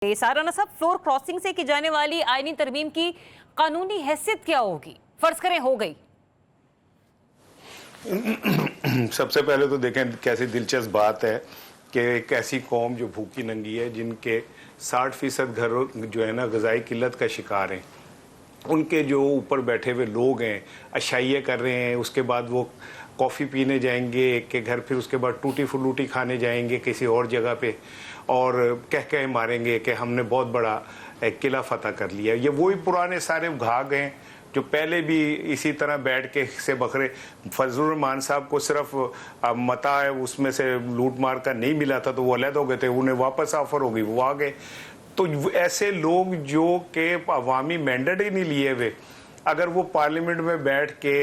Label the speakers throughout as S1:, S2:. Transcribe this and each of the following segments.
S1: साराना साहब, floor crossing से की जाने वाली आईनी तरमीम की कानूनी हैसियत क्या होगी? फर्ज करें हो गई।
S2: सबसे पहले तो देखें कैसी दिलचस्प बात है कि एक ऐसी कौम जो भूखी नंगी है, जिनके 60% घर जो है ना ग़िज़ाई किल्लत का शिकार हैं, उनके जो ऊपर बैठे हुए लोग हैं अशाइया कर रहे हैं, उसके बाद वो कॉफ़ी पीने जाएंगे एक के घर, फिर उसके बाद टूटी फलूटी खाने जाएंगे किसी और जगह पे और कह मारेंगे कि हमने बहुत बड़ा एक किला फतह कर लिया। ये वही पुराने सारे घाघ हैं जो पहले भी इसी तरह बैठ के से बकरे। फजलुर रहमान साहब को सिर्फ मता है उसमें से लूट मार का नहीं मिला था तो वो अलग हो गए थे, उन्हें वापस ऑफर हो गई, वो आ गए। तो ऐसे लोग जो के अवामी मैंडेट ही नहीं लिए हुए, अगर वो पार्लियामेंट में बैठ के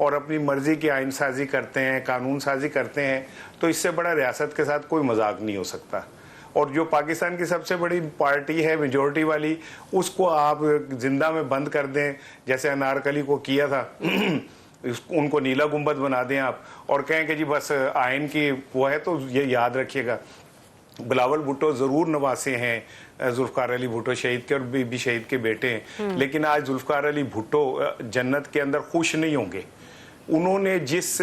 S2: और अपनी मर्जी की आइन साजी करते हैं, कानून साजी करते हैं, तो इससे बड़ा रियासत के साथ कोई मजाक नहीं हो सकता। और जो पाकिस्तान की सबसे बड़ी पार्टी है मेजॉरिटी वाली, उसको आप जिंदा में बंद कर दें जैसे अनारकली को किया था उनको नीला गुंबद बना दें आप और कहें कि जी बस आइन की वो है। तो ये याद रखिएगा, बिलावल भुट्टो ज़रूर नवासे हैं जुल्फ़कार अली भुट्टो शहीद के और बीबी शहीद के बेटे हैं, लेकिन आज जुल्फ़कार अली भुट्टो जन्नत के अंदर खुश नहीं होंगे। उन्होंने जिस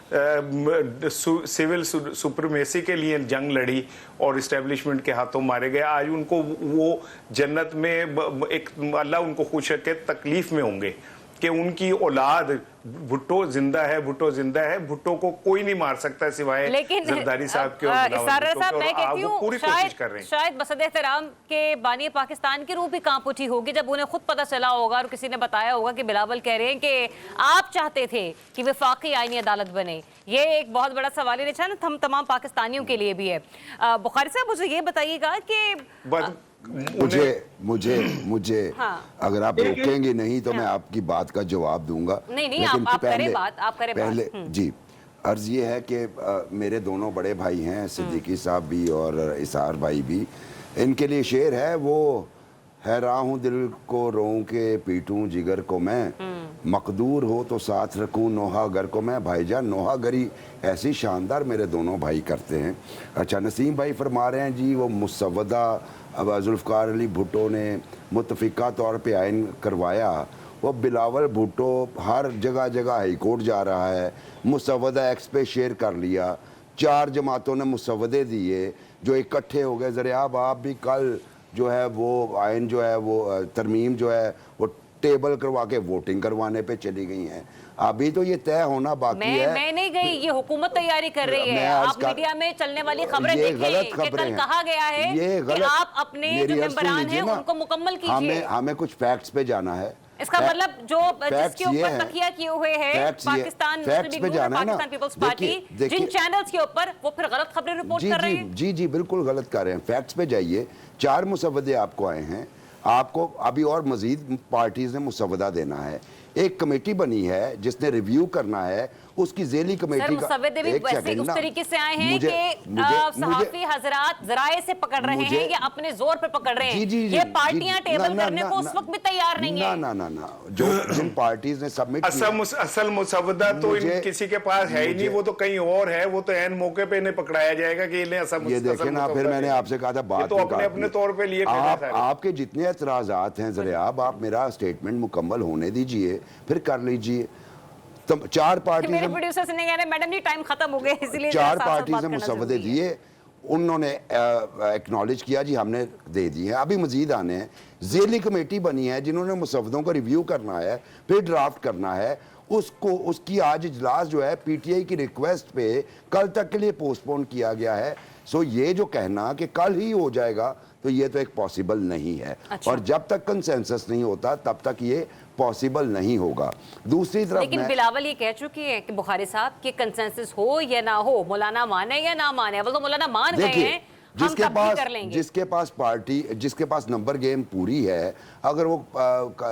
S2: सिविल सुप्रीमेसी के लिए जंग लड़ी और इस्टेब्लिशमेंट के हाथों मारे गए, आज उनको वो जन्नत में एक अल्लाह उनको खुश रखे तकलीफ में होंगे कि उनकी औलाद भुट्टो जिंदा है, भुट्टो जिंदा है। भुट्टो को कोई नहीं मार सकता सिवाय जरदारी साहब के और बिलावल भुट्टो के, और वो पूरी कोशिश कर रहे हैं।
S1: शायद मसद एहतराम के बानी पाकिस्तान की रूह भी कांप उठी होगी जब उन्हें खुद पता चला होगा और किसी ने बताया होगा कि बिलावल कह रहे हैं कि आप चाहते थे कि वफाकी आईनी अदालत बने। ये एक बहुत बड़ा सवाल निशान हम तमाम पाकिस्तानियों के लिए भी है। बुखारी साहब, मुझे ये बताइएगा कि
S3: मुझे अगर आप रोकेंगे नहीं तो मैं आपकी बात का जवाब दूंगा।
S1: नहीं, आप करें बात, आप करें
S3: पहले जी। अर्ज ये है कि मेरे दोनों बड़े भाई हैं, सिद्दीकी साहब भी और इसार भाई भी। इनके लिए शेर है, वो हैरान हूँ दिल को रोऊं के पीटूं जिगर को मैं, मकदूर हो तो साथ रखूं नोहा गर को मैं। भाईजान नोहा गरी ऐसी शानदार मेरे दोनों भाई करते हैं। अच्छा, नसीम भाई फरमा रहे हैं जी वो मुसव्वदा अब जुल्फ़कार अली भुट्टो ने मुतफ़िका तौर पे आइन करवाया, वो बिलावल भुट्टो हर जगह जगह हाई कोर्ट जा रहा है, मुसव्वदा एक्स पे शेयर कर लिया, 4 जमातों ने मुसव्वदे दिए जो इकट्ठे हो गए। ज़रा आप भी कल जो है वो आइन जो है वो तरमीम जो है वो टेबल करवा के वोटिंग करवाने पे चली गई हैं। अभी तो ये तय होना बाकी है।
S1: मैं नहीं गई, ये हुकूमत तैयारी कर रही है। आप मीडिया में चलने वाली खबरें देखें कि कल कहा गया है कि आप अपने जो मेंबरान हैं उनको मुकम्मल कीजिए।
S3: हमें कुछ फैक्ट्स पे जाना है।
S1: इसका मतलब जो जिसके ऊपर तकिया किए हुए हैं पाकिस्तान पीपल्स पार्टी, जिन चैनल्स के ऊपर वो फिर गलत खबरें रिपोर्ट कर रहे हैं।
S3: जी बिल्कुल गलत कर रहे हैं। फैक्ट्स पे जाइए। 4 मुसव्वदे आपको आए हैं, आपको अभी और मजीद पार्टीज ने मुसव्वदा देना है। एक कमेटी बनी है जिसने रिव्यू करना है, उसकी ज़ेली कमेटी का
S1: एक सेकंड उस तरीके से आए हैं कि सहाफ़ी हज़रात ज़राए से पकड़ रहे हैं या अपने जोर पे पकड़ रहे हैं। ये पार्टियां टेबल करने को उस वक्त भी तैयार नहीं है।
S3: ना जो जिन पार्टीज ने सबमिट
S2: असल मुसव्वदा तो किसी के पास है ही नहीं, वो तो कहीं और है। वो तो ऐन मौके पे इन्हें पकड़ाया जाएगा कि
S3: ये देखे ना। फिर मैंने आपसे कहा था बात
S2: तो अपने तौर पे लिए
S3: आपके जितने एतराज़ात हैं ज़रा आप मेरा स्टेटमेंट मुकम्मल होने दीजिए, फिर कर लीजिए। तो 4 पार्टी
S1: मेरे प्रोड्यूसर्स ने कहा मैडम जी टाइम खत्म हो गया, इसलिए
S3: 4 पार्टीज ने मुसव्वदे दिए, उन्होंने एक्नॉलेज किया जी हमने दे दिए हैं। अभी मजीद आने हैं। ज़ेली कमेटी बनी है जिन्होंने मुसव्वदों को रिव्यू करना है, फिर ड्राफ्ट करना है। उसकी आज इजलास जो है पीटीआई की रिक्वेस्ट पे कल तक के लिए पोस्टपोन किया गया है। सो ये जो कहना कि कल ही हो जाएगा तो ये तो एक पॉसिबल नहीं है।
S1: अच्छा।
S3: और जब तक कंसेंसस नहीं होता तब तक ये पॉसिबल नहीं होगा। दूसरी तरफ
S1: लेकिन बिलावल ये कह चुकी है कि बुखारी साहब कि कंसेंसस हो या ना हो, मौलाना माने या ना माने, अब तो मौलाना मान गए हैं,
S3: जिसके पास नंबर गेम पूरी है, अगर वो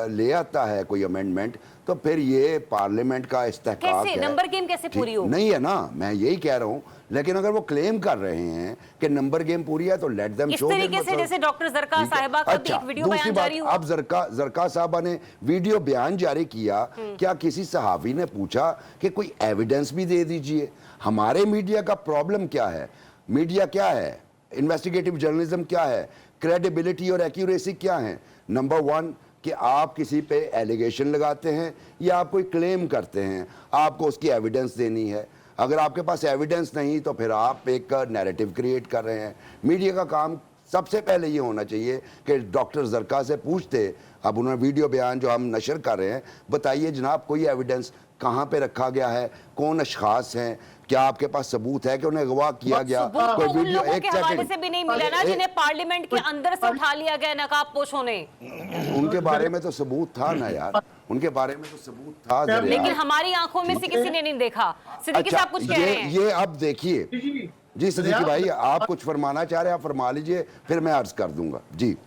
S3: ले आता है कोई अमेंडमेंट तो फिर ये पार्लियामेंट का इस्तेहकाक है।
S1: नंबर गेम कैसे पूरी होगी?
S3: नहीं है ना, मैं यही कह रहा हूँ। लेकिन अगर वो क्लेम कर रहे हैं कि नंबर गेम पूरी है तो लेट देम शो।
S1: इस तरीके से जैसे डॉक्टर जरका साहिबा का एक वीडियो बयान जारी हुआ।
S3: अब जरका साहबा ने वीडियो बयान जारी किया, क्या किसी सहावी ने पूछा कि कोई एविडेंस भी दे दीजिए? हमारे मीडिया का प्रॉब्लम क्या है? मीडिया क्या है? इन्वेस्टिगेटिव जर्नलिज्म क्या है? क्रेडिबिलिटी और एक्यूरेसी क्या है? नंबर वन कि आप किसी पे एलिगेशन लगाते हैं या आप कोई क्लेम करते हैं, आपको उसकी एविडेंस देनी है। अगर आपके पास एविडेंस नहीं तो फिर आप एक नैरेटिव क्रिएट कर रहे हैं। मीडिया का काम सबसे पहले ये होना चाहिए कि डॉक्टर जरका से पूछते, अब उन्होंने वीडियो बयान जो हम नशर कर रहे हैं, बताइए जनाब कोई एविडेंस कहाँ पे रखा गया है, कौन अशखास हैं, क्या आपके पास सबूत है कि उन्हें अगवा किया गया?
S1: सबूत
S3: कोई
S1: तो उन लोगों के हवाले
S3: सेकंड,
S1: से भी नहीं मिला ना जिन्हें पार्लियामेंट के अंदर से उठा लिया गया नकाबपोशों ने।
S3: उनके बारे में तो सबूत था ना यार, उनके बारे में तो सबूत था जरा।
S1: लेकिन हमारी आंखों में से किसी ने नहीं देखा। सिद्दीकी साहब कुछ कह रहे हैं।
S3: ये अब देखिए जी सिद्दीकी भाई, आप कुछ फरमाना चाह रहे हैं, आप फरमा लीजिए, फिर मैं अर्ज कर दूंगा जी।